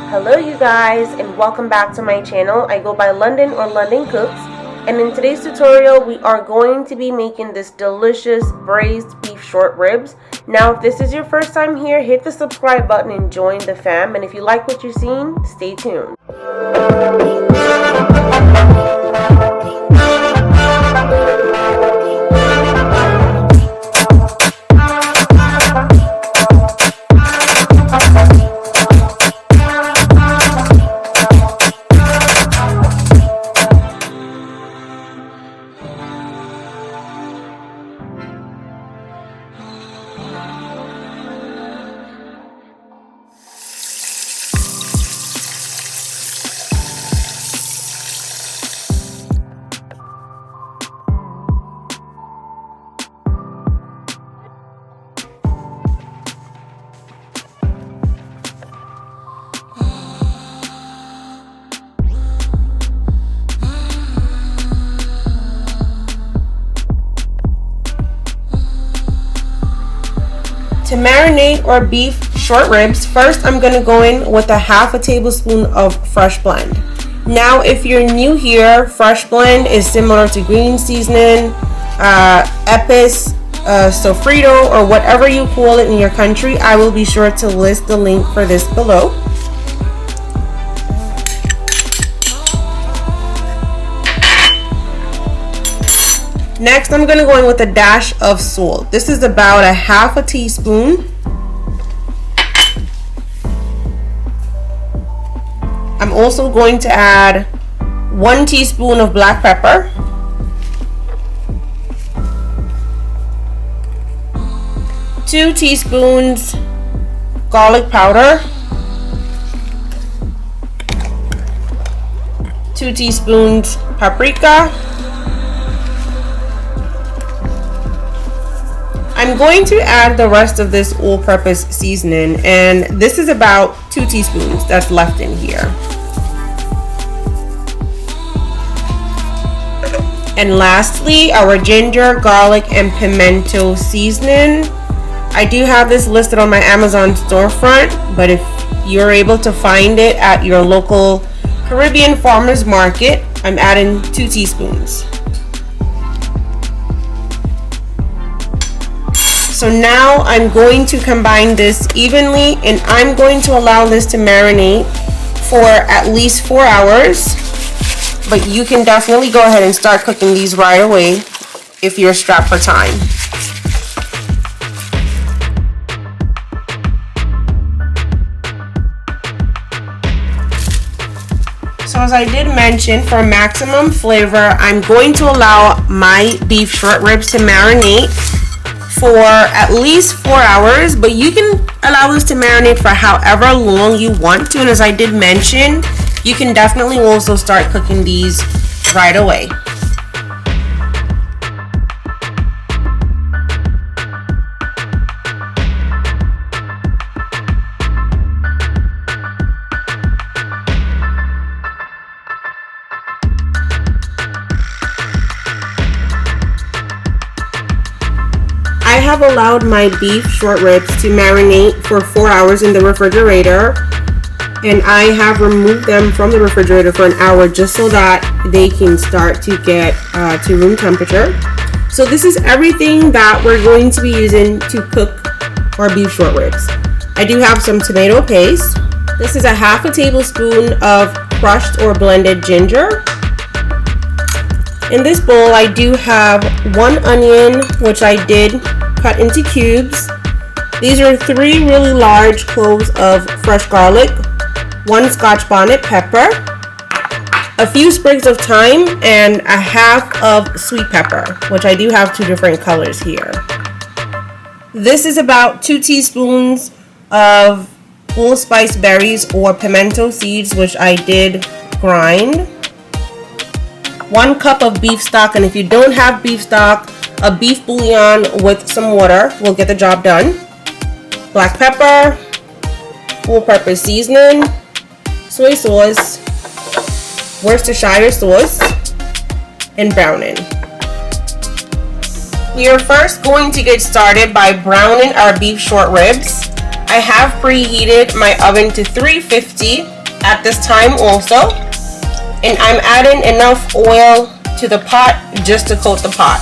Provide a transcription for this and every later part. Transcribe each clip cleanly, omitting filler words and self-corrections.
Hello you guys, and welcome back to my channel. I go by London or London Cooks, and in today's tutorial we are going to be making this delicious braised beef short ribs. Now if this is your first time here, hit the subscribe button and join the fam, and if you like what you're seeing, stay tuned. To marinate our beef short ribs, first I'm going to go in with a half a tablespoon of fresh blend. Now if you're new here, fresh blend is similar to green seasoning, epis, sofrito, or whatever you call it in your country. I will be sure to list the link for this below. Next, I'm going to go in with a dash of salt. This is about a half a teaspoon. I'm also going to add 1 teaspoon of black pepper, 2 teaspoons garlic powder, 2 teaspoons paprika. I'm going to add the rest of this all-purpose seasoning, and this is about 2 teaspoons that's left in here. And lastly, our ginger, garlic, and pimento seasoning. I do have this listed on my Amazon storefront, but if you're able to find it at your local Caribbean farmers market, I'm adding 2 teaspoons. So now I'm going to combine this evenly, and I'm going to allow this to marinate for at least 4 hours. But you can definitely go ahead and start cooking these right away if you're strapped for time. So as I did mention, for maximum flavor, I'm going to allow my beef short ribs to marinate for at least 4 hours, but you can allow this to marinate for however long you want to. And as I did mention, you can definitely also start cooking these right away. I have allowed my beef short ribs to marinate for 4 hours in the refrigerator, and I have removed them from the refrigerator for an hour just so that they can start to get to room temperature. So this is everything that we're going to be using to cook our beef short ribs. I do have some tomato paste. This is a half a tablespoon of crushed or blended ginger. In this bowl I do have 1 onion, which I did cut into cubes. These are 3 really large cloves of fresh garlic, 1 Scotch bonnet pepper, a few sprigs of thyme, and a half of sweet pepper, which I do have 2 different colors here. This is about 2 teaspoons of allspice berries or pimento seeds, which I did grind, 1 cup of beef stock, and if you don't have beef stock, a beef bouillon with some water will get the job done. Black pepper, all-purpose seasoning, soy sauce, Worcestershire sauce, and browning. We are first going to get started by browning our beef short ribs. I have preheated my oven to 350 at this time also. And I'm adding enough oil to the pot just to coat the pot.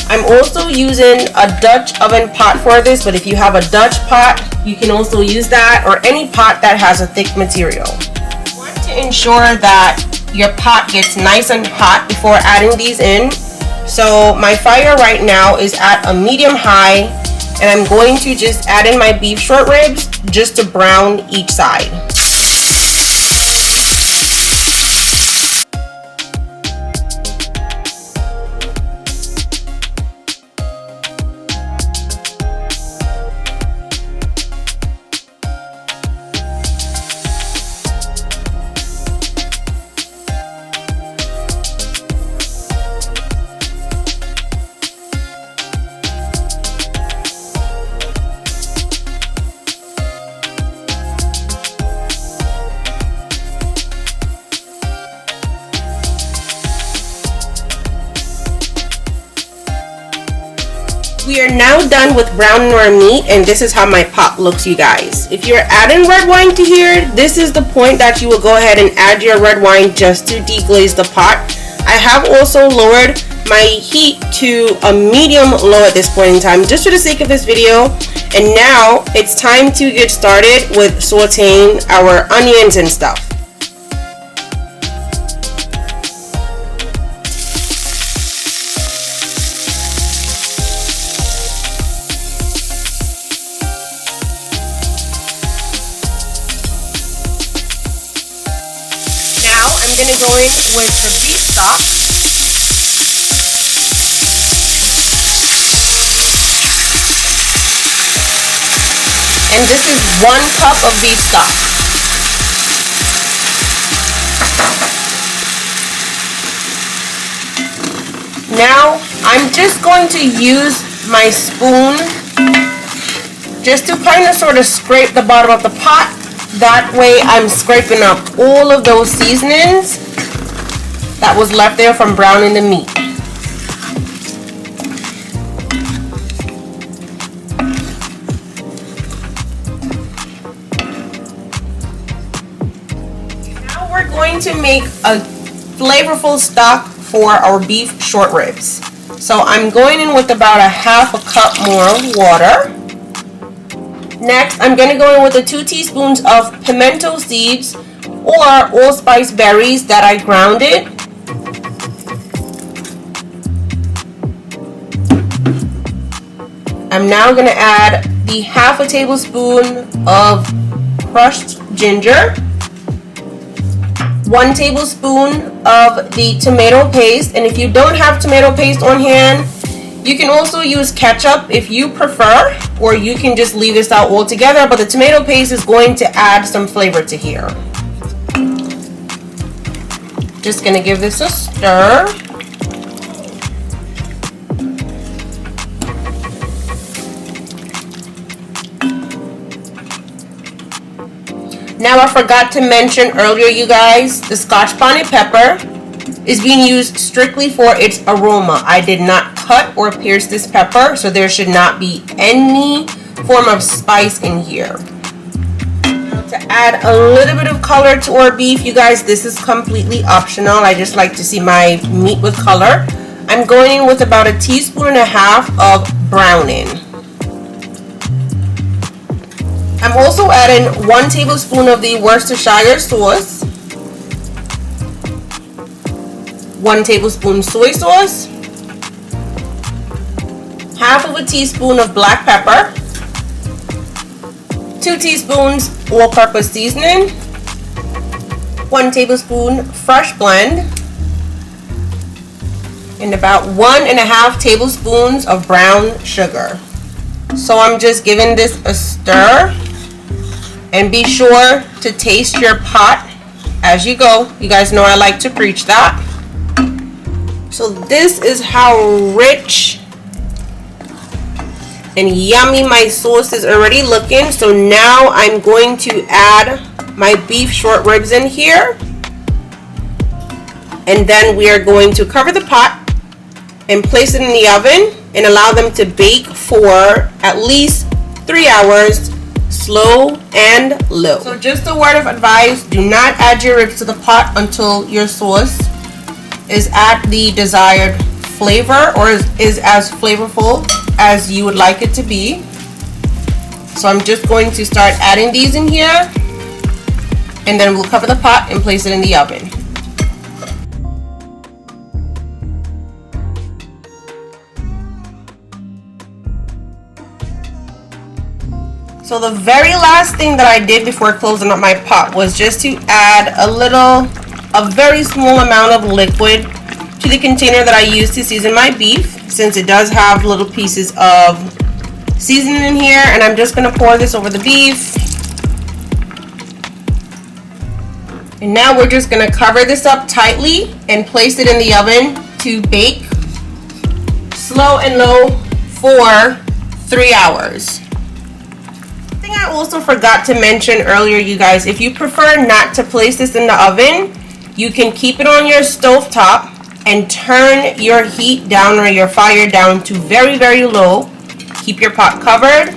I'm also using a Dutch oven pot for this, but if you have a Dutch pot, you can also use that, or any pot that has a thick material. You want to ensure that your pot gets nice and hot before adding these in. So my fire right now is at a medium high, and I'm going to just add in my beef short ribs just to brown each side. We are now done with browning our meat, and this is how my pot looks, you guys. If you're adding red wine to here, this is the point that you will go ahead and add your red wine just to deglaze the pot. I have also lowered my heat to a medium low at this point in time, just for the sake of this video. And now it's time to get started with sauteing our onions and stuff. And this is 1 cup of beef stock. Now I'm just going to use my spoon just to kind of sort of scrape the bottom of the pot. That way I'm scraping up all of those seasonings that was left there from browning the meat. Now we're going to make a flavorful stock for our beef short ribs. So I'm going in with about a half a cup more water. Next, I'm going to go in with the 2 teaspoons of pimento seeds or allspice berries that I grounded. I'm now going to add the half a tablespoon of crushed ginger, 1 tablespoon of the tomato paste, and if you don't have tomato paste on hand, you can also use ketchup if you prefer, or you can just leave this out altogether, but the tomato paste is going to add some flavor to here. Just going to give this a stir. Now I forgot to mention earlier, you guys, the Scotch bonnet pepper is being used strictly for its aroma. I did not cut or pierce this pepper, so there should not be any form of spice in here. Now, to add a little bit of color to our beef, you guys, this is completely optional. I just like to see my meat with color. I'm going in with about 1.5 teaspoons of browning. I'm also adding 1 tablespoon of the Worcestershire sauce, 1 tablespoon soy sauce, half of a teaspoon of black pepper, 2 teaspoons all-purpose seasoning, 1 tablespoon fresh blend, and about 1.5 tablespoons of brown sugar. So I'm just giving this a stir. And be sure to taste your pot as you go. You guys know I like to preach that. So this is how rich and yummy my sauce is already looking. So now I'm going to add my beef short ribs in here. And then we are going to cover the pot and place it in the oven and allow them to bake for at least 3 hours. slow and low. So just a word of advice, do not add your ribs to the pot until your sauce is at the desired flavor or is as flavorful as you would like it to be. So I'm just going to start adding these in here, and then we'll cover the pot and place it in the oven. So the very last thing that I did before closing up my pot was just to add a very small amount of liquid to the container that I use to season my beef, since it does have little pieces of seasoning in here, and I'm just going to pour this over the beef. And now we're just going to cover this up tightly and place it in the oven to bake slow and low for 3 hours. I also forgot to mention earlier, you guys, if you prefer not to place this in the oven, you can keep it on your stove top and turn your heat down or your fire down to very, very low. Keep your pot covered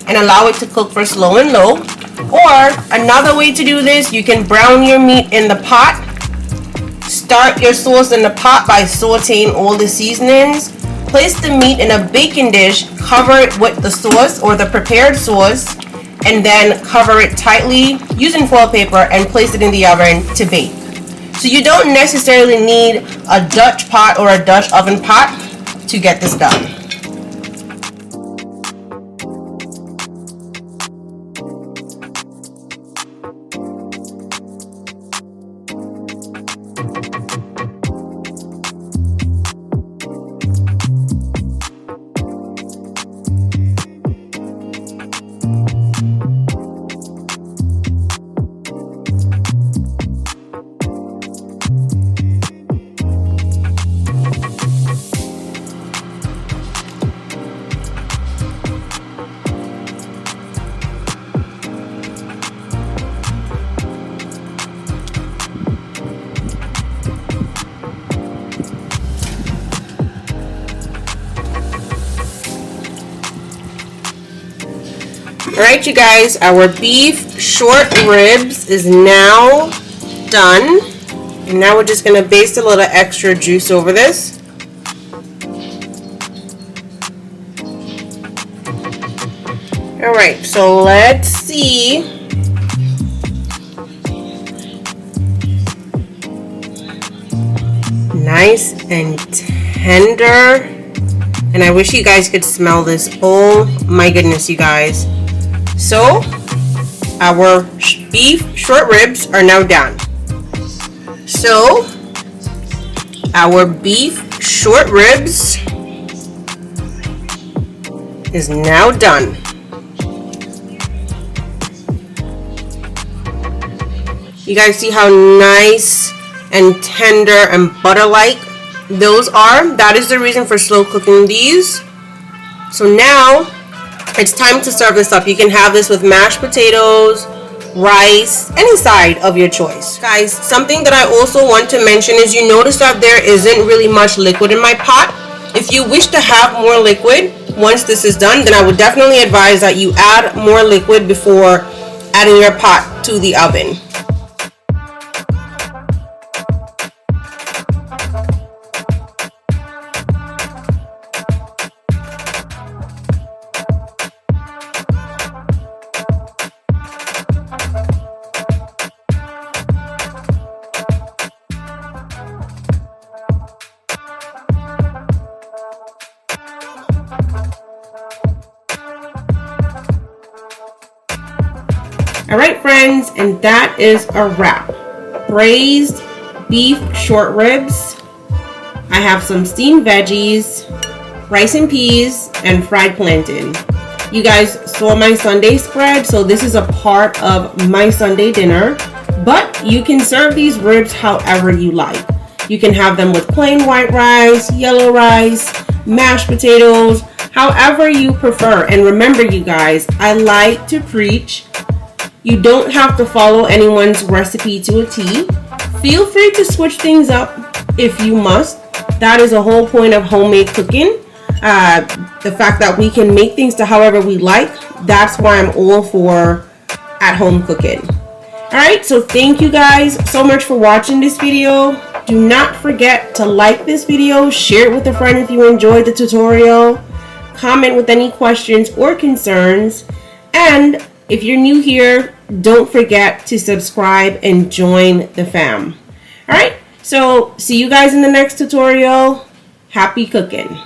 and allow it to cook for slow and low. Or another way to do this, you can brown your meat in the pot. Start your sauce in the pot by sauteing all the seasonings. Place the meat in a baking dish, cover it with the sauce or the prepared sauce, and then cover it tightly using foil paper and place it in the oven to bake. So you don't necessarily need a Dutch pot or a Dutch oven pot to get this done. Alright, you guys, our beef short ribs is now done. And now we're just going to baste a little extra juice over this. Alright, so let's see. Nice and tender. And I wish you guys could smell this. Oh my goodness, you guys. So, our beef short ribs are now done. So, our beef short ribs is now done. You guys see how nice and tender and butter-like those are? That is the reason for slow cooking these. So now, it's time to serve this up. You can have this with mashed potatoes, rice, any side of your choice. Guys, something that I also want to mention is you notice that there isn't really much liquid in my pot. If you wish to have more liquid once this is done, then I would definitely advise that you add more liquid before adding your pot to the oven. Alright friends, and that is a wrap. Braised beef short ribs. I have some steamed veggies, rice and peas, and fried plantain. You guys saw my Sunday spread, so this is a part of my Sunday dinner. But you can serve these ribs however you like. You can have them with plain white rice, yellow rice, mashed potatoes, however you prefer. And remember you guys, I like to preach. You don't have to follow anyone's recipe to a T. Feel free to switch things up if you must. That is the whole point of homemade cooking. The fact that we can make things to however we like, that's why I'm all for at-home cooking. Alright, so thank you guys so much for watching this video. Do not forget to like this video, share it with a friend if you enjoyed the tutorial, comment with any questions or concerns, and if you're new here, don't forget to subscribe and join the fam. Alright, so see you guys in the next tutorial. Happy cooking.